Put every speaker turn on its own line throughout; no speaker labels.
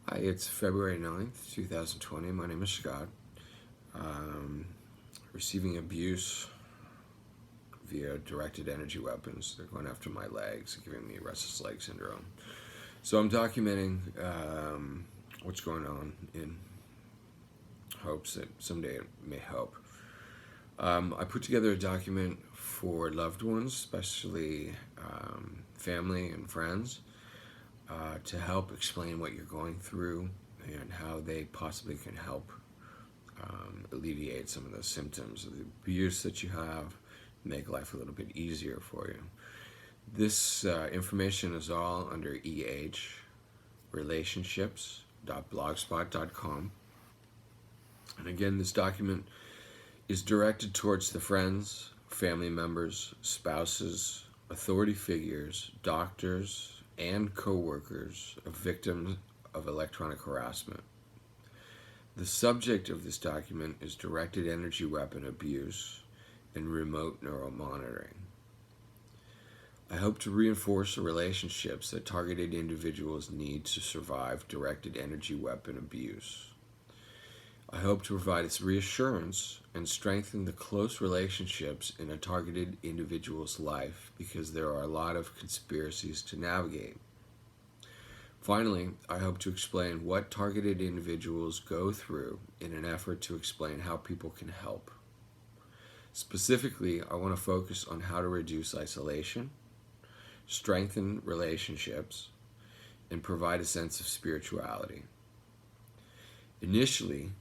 Hi, it's February 9th, 2020. My name is Scott. Receiving abuse via directed energy weapons. They're going after my legs, giving me restless leg syndrome. So I'm documenting what's going on in hopes that someday it may help. I put together a document for loved ones, especially family and friends, to help explain what you're going through and how they possibly can help alleviate some of the symptoms of the abuse that you have, make life a little bit easier for you. This information is all under ehrelationships.blogspot.com. And again, this document is directed towards the friends, family members, spouses, authority figures, doctors, and co-workers of victims of electronic harassment. The subject of this document is directed energy weapon abuse and remote neural monitoring. I hope to reinforce the relationships that targeted individuals need to survive directed energy weapon abuse. I hope to provide its reassurance and strengthen the close relationships in a targeted individual's life, because there are a lot of conspiracies to navigate. Finally, I hope to explain what targeted individuals go through in an effort to explain how people can help. Specifically, I want to focus on how to reduce isolation, strengthen relationships, and provide a sense of spirituality. Initially,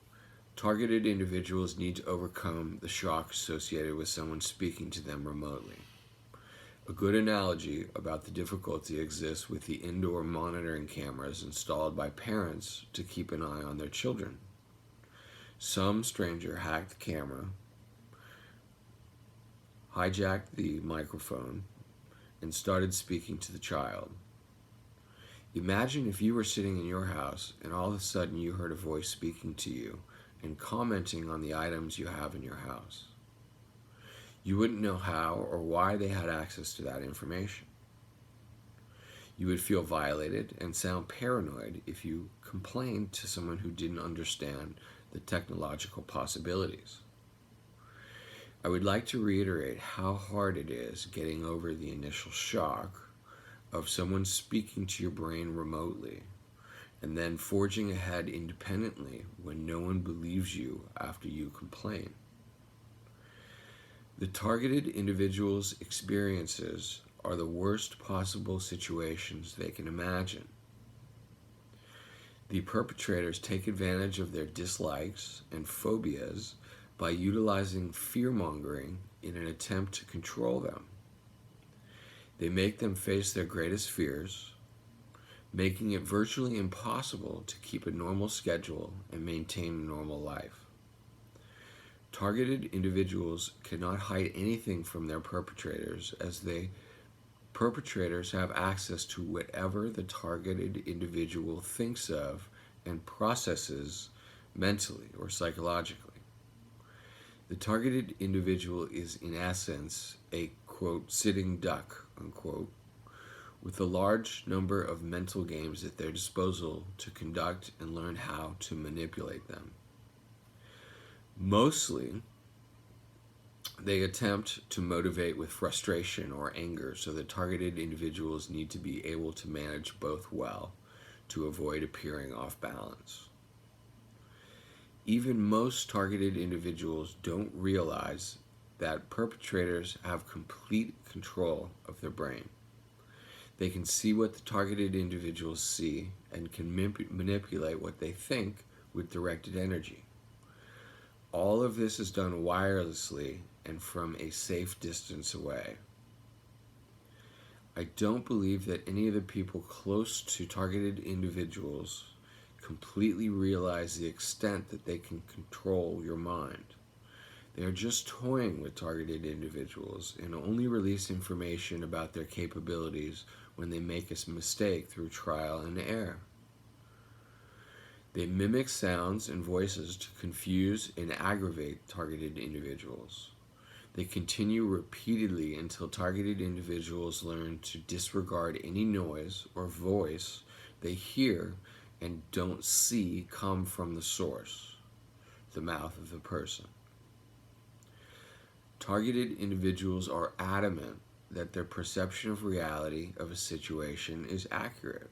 targeted individuals need to overcome the shock associated with someone speaking to them remotely. A good analogy about the difficulty exists with the indoor monitoring cameras installed by parents to keep an eye on their children. Some stranger hacked the camera, hijacked the microphone, and started speaking to the child. Imagine if you were sitting in your house and all of a sudden you heard a voice speaking to you and commenting on the items you have in your house. You wouldn't know how or why they had access to that information. You would feel violated and sound paranoid if you complained to someone who didn't understand the technological possibilities. I would like to reiterate how hard it is getting over the initial shock of someone speaking to your brain remotely and then forging ahead independently when no one believes you after you complain. The targeted individual's experiences are the worst possible situations they can imagine. The perpetrators take advantage of their dislikes and phobias by utilizing fear-mongering in an attempt to control them. They make them face their greatest fears, making it virtually impossible to keep a normal schedule and maintain a normal life. Targeted individuals cannot hide anything from their perpetrators, as the perpetrators have access to whatever the targeted individual thinks of and processes mentally or psychologically. The targeted individual is, in essence, a, quote, sitting duck, unquote, with a large number of mental games at their disposal to conduct and learn how to manipulate them. Mostly, they attempt to motivate with frustration or anger, so the targeted individuals need to be able to manage both well to avoid appearing off balance. Even most targeted individuals don't realize that perpetrators have complete control of their brain. They can see what the targeted individuals see and can manipulate what they think with directed energy. All of this is done wirelessly and from a safe distance away. I don't believe that any of the people close to targeted individuals completely realize the extent that they can control your mind. They are just toying with targeted individuals and only release information about their capabilities when they make a mistake through trial and error. They mimic sounds and voices to confuse and aggravate targeted individuals. They continue repeatedly until targeted individuals learn to disregard any noise or voice they hear and don't see come from the source, the mouth of the person. Targeted individuals are adamant that their perception of reality of a situation is accurate.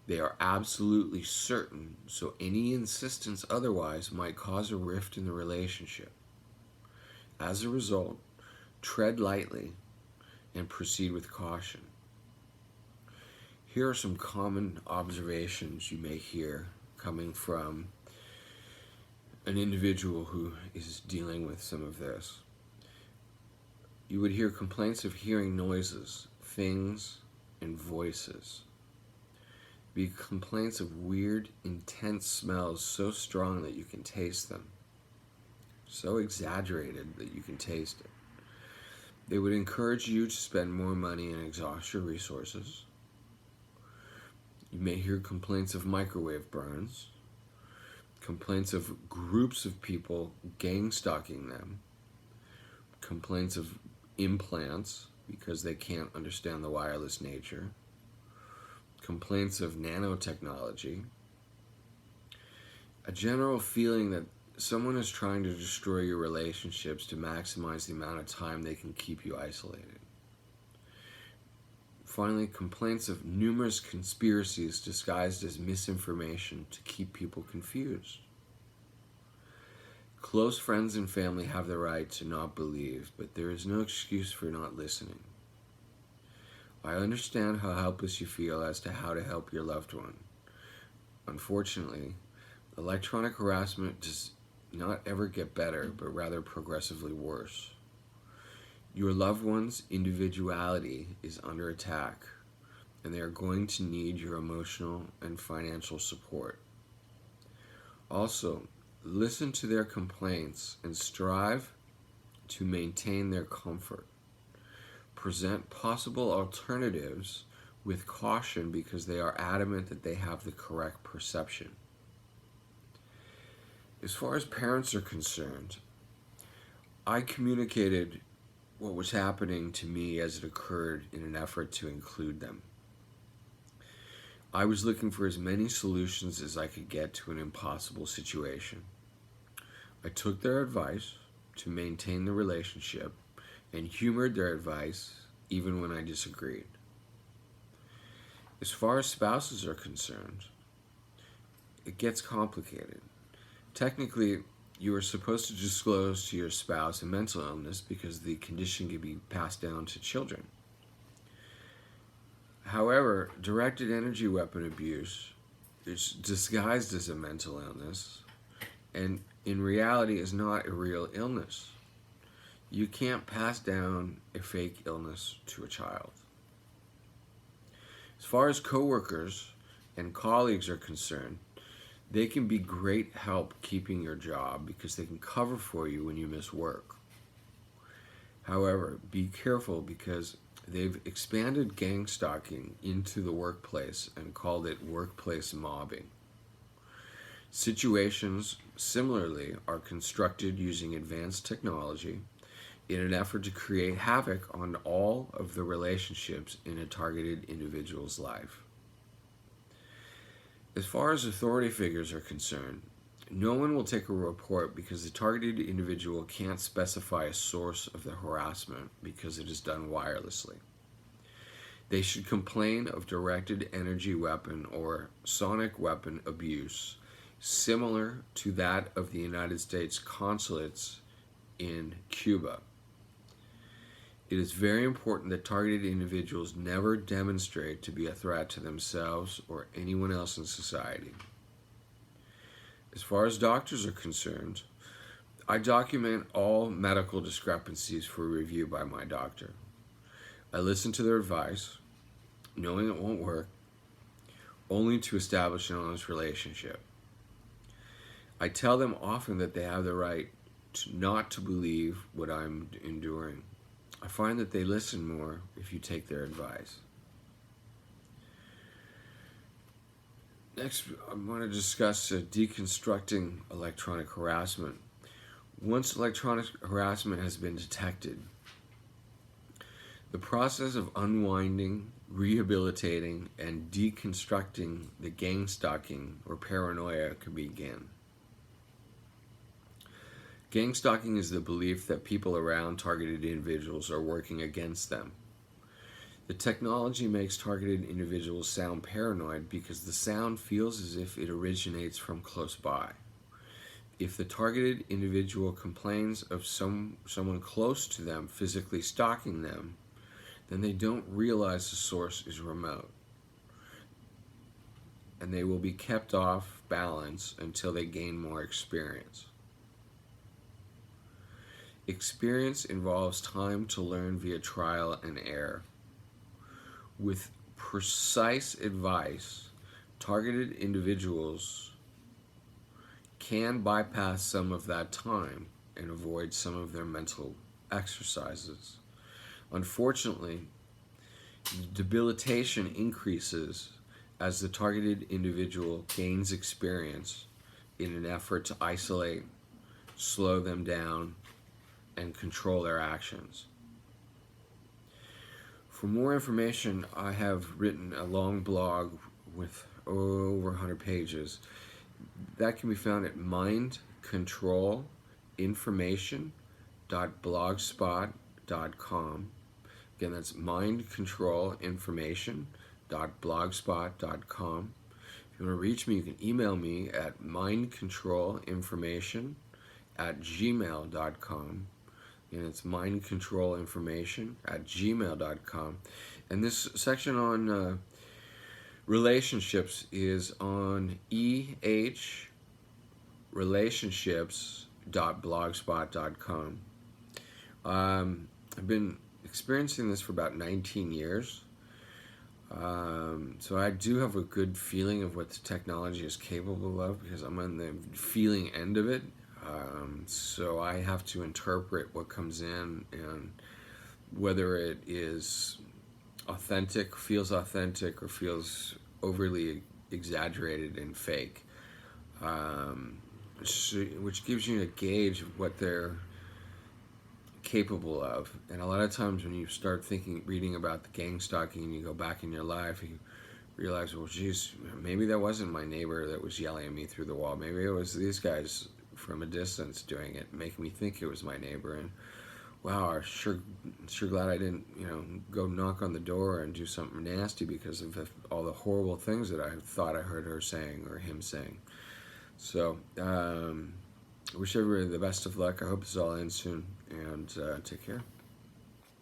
They are absolutely certain, so any insistence otherwise might cause a rift in the relationship. As a result, tread lightly and proceed with caution. Here are some common observations you may hear coming from an individual who is dealing with some of this. You would hear complaints of hearing noises, things, and voices. Be complaints of weird, intense smells so strong that you can taste them. So exaggerated that you can taste it. They would encourage you to spend more money and exhaust your resources. You may hear complaints of microwave burns, complaints of groups of people gangstalking them, complaints of implants because they can't understand the wireless nature, complaints of nanotechnology, a general feeling that someone is trying to destroy your relationships to maximize the amount of time they can keep you isolated. Finally, complaints of numerous conspiracies disguised as misinformation to keep people confused. Close friends and family have the right to not believe, but there is no excuse for not listening. I understand how helpless you feel as to how to help your loved one. Unfortunately, electronic harassment does not ever get better, but rather progressively worse. Your loved one's individuality is under attack, and they are going to need your emotional and financial support. Also, listen to their complaints and strive to maintain their comfort. Present possible alternatives with caution because they are adamant that they have the correct perception. As far as parents are concerned, I communicated what was happening to me as it occurred in an effort to include them. I was looking for as many solutions as I could get to an impossible situation. I took their advice to maintain the relationship and humored their advice even when I disagreed. As far as spouses are concerned, it gets complicated. Technically, you are supposed to disclose to your spouse a mental illness because the condition can be passed down to children. However, directed energy weapon abuse is disguised as a mental illness and in reality is not a real illness. You can't pass down a fake illness to a child. As far as coworkers and colleagues are concerned, they can be great help keeping your job because they can cover for you when you miss work. However, be careful because they've expanded gangstalking into the workplace and called it workplace mobbing. Situations, similarly, are constructed using advanced technology in an effort to create havoc on all of the relationships in a targeted individual's life. As far as authority figures are concerned, no one will take a report because the targeted individual can't specify a source of the harassment because it is done wirelessly. They should complain of directed energy weapon or sonic weapon abuse similar to that of the United States consulates in Cuba. It is very important that targeted individuals never demonstrate to be a threat to themselves or anyone else in society. As far as doctors are concerned, I document all medical discrepancies for review by my doctor. I listen to their advice, knowing it won't work, only to establish an honest relationship. I tell them often that they have the right not to believe what I'm enduring. I find that they listen more if you take their advice. Next, I want to discuss deconstructing electronic harassment. Once electronic harassment has been detected, the process of unwinding rehabilitating, and deconstructing the gangstalking or paranoia can begin. Gangstalking is the belief that people around targeted individuals are working against them. The technology makes targeted individuals sound paranoid because the sound feels as if it originates from close by. If the targeted individual complains of someone close to them physically stalking them, then they don't realize the source is remote, and they will be kept off balance until they gain more experience. Experience involves time to learn via trial and error. With precise advice, targeted individuals can bypass some of that time and avoid some of their mental exercises. Unfortunately, debilitation increases as the targeted individual gains experience in an effort to isolate, slow them down, and control their actions. For more information, I have written a long blog with over 100 pages. That can be found at mindcontrolinformation.blogspot.com. Again, that's mindcontrolinformation.blogspot.com. If you want to reach me, you can email me at mindcontrolinformation@gmail.com. And it's mindcontrolinformation@gmail.com. And this section on relationships is on ehrelationships.blogspot.com. I've been experiencing this for about 19 years. So I do have a good feeling of what the technology is capable of because I'm on the feeling end of it. So I have to interpret what comes in and whether it is authentic, feels authentic, or feels overly exaggerated and fake, which gives you a gauge of what they're capable of. And a lot of times when you start reading about the gang stalking and you go back in your life, you realize, well, geez, maybe that wasn't my neighbor that was yelling at me through the wall. Maybe it was these guys from a distance doing it, making me think it was my neighbor. And wow, I'm sure glad I didn't, go knock on the door and do something nasty because of all the horrible things that I thought I heard her saying or him saying. So, I wish everybody the best of luck. I hope this all ends soon, and take care.